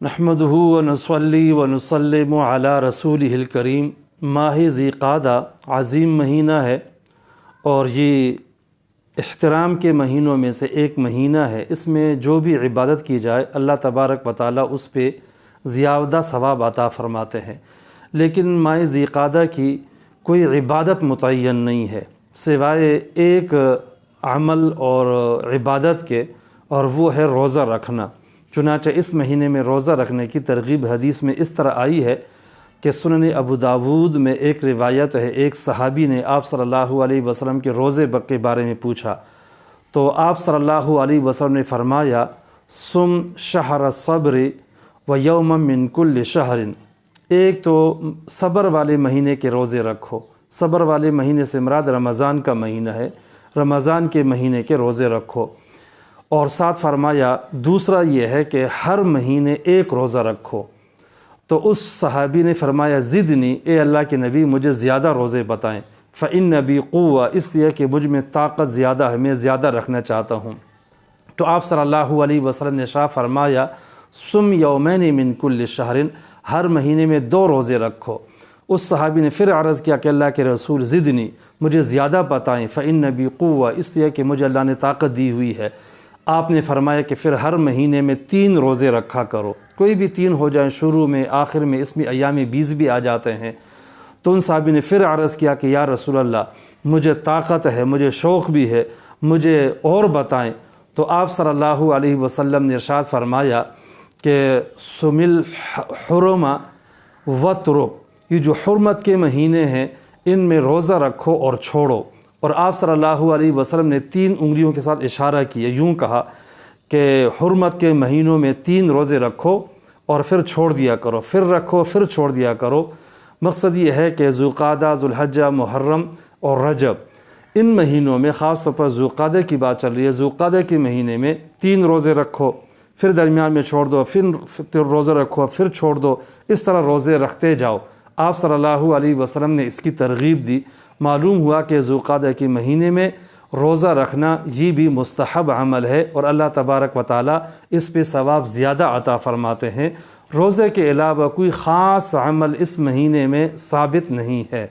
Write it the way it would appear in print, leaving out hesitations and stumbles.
نحمدہ ونصلی ونسلم علی رسولہ الکریم۔ ماہ ذی قعدہ عظیم مہینہ ہے اور یہ احترام کے مہینوں میں سے ایک مہینہ ہے۔ اس میں جو بھی عبادت کی جائے اللہ تبارک و تعالیٰ اس پہ زیادہ ثواب عطا فرماتے ہیں، لیکن ماہ ذی قعدہ کی کوئی عبادت متعین نہیں ہے سوائے ایک عمل اور عبادت کے، اور وہ ہے روزہ رکھنا۔ چنانچہ اس مہینے میں روزہ رکھنے کی ترغیب حدیث میں اس طرح آئی ہے کہ سنن ابو داود میں ایک روایت ہے، ایک صحابی نے آپ صلی اللہ علیہ وسلم کے روزے کے بارے میں پوچھا تو آپ صلی اللہ علیہ وسلم نے فرمایا، سم شہر الصبر و یوم من کل شہر، ایک تو صبر والے مہینے کے روزے رکھو۔ صبر والے مہینے سے مراد رمضان کا مہینہ ہے، رمضان کے مہینے کے روزے رکھو۔ اور ساتھ فرمایا دوسرا یہ ہے کہ ہر مہینے ایک روزہ رکھو۔ تو اس صحابی نے فرمایا، زدنی، اے اللہ کے نبی مجھے زیادہ روزے بتائیں، فإن بی قوہ، اس لیے کہ مجھ میں طاقت زیادہ ہے، میں زیادہ رکھنا چاہتا ہوں۔ تو آپ صلی اللہ علیہ وسلم نے ارشاد فرمایا، سم یومین من کل شہر، ہر مہینے میں 2 روزے رکھو۔ اس صحابی نے پھر عرض کیا کہ اللہ کے رسول زدنی، مجھے زیادہ بتائیں، فإن بی قوہ، اس لیے کہ مجھے اللہ نے طاقت دی ہوئی ہے۔ آپ نے فرمایا کہ پھر ہر مہینے میں 3 روزے رکھا کرو، کوئی بھی 3 ہو جائیں، شروع میں، آخر میں، اس میں ایام بیز بھی آ جاتے ہیں۔ تو ان صحابی نے پھر عرض کیا کہ یا رسول اللہ، مجھے طاقت ہے، مجھے شوق بھی ہے، مجھے اور بتائیں۔ تو آپ صلی اللہ علیہ وسلم نے ارشاد فرمایا کہ سمل حرما وترک، یہ جو حرمت کے مہینے ہیں ان میں روزہ رکھو اور چھوڑو۔ اور آپ صلی اللہ علیہ وسلم نے 3 انگلیوں کے ساتھ اشارہ کیا، یوں کہا کہ حرمت کے مہینوں میں 3 روزے رکھو اور پھر چھوڑ دیا کرو، پھر رکھو پھر چھوڑ دیا کرو۔ مقصد یہ ہے کہ ذوالقعدہ، ذوالحجہ، محرم اور رجب، ان مہینوں میں خاص طور پر ذوالقعدہ کی بات چل رہی ہے، ذوالقعدہ کے مہینے میں 3 روزے رکھو، پھر درمیان میں چھوڑ دو، پھر روزہ رکھو، پھر چھوڑ دو، اس طرح روزے رکھتے جاؤ۔ آپ صلی اللہ علیہ وسلم نے اس کی ترغیب دی۔ معلوم ہوا کہ ذوالقعدہ کے مہینے میں روزہ رکھنا یہ بھی مستحب عمل ہے اور اللہ تبارک و تعالیٰ اس پہ ثواب زیادہ عطا فرماتے ہیں۔ روزے کے علاوہ کوئی خاص عمل اس مہینے میں ثابت نہیں ہے۔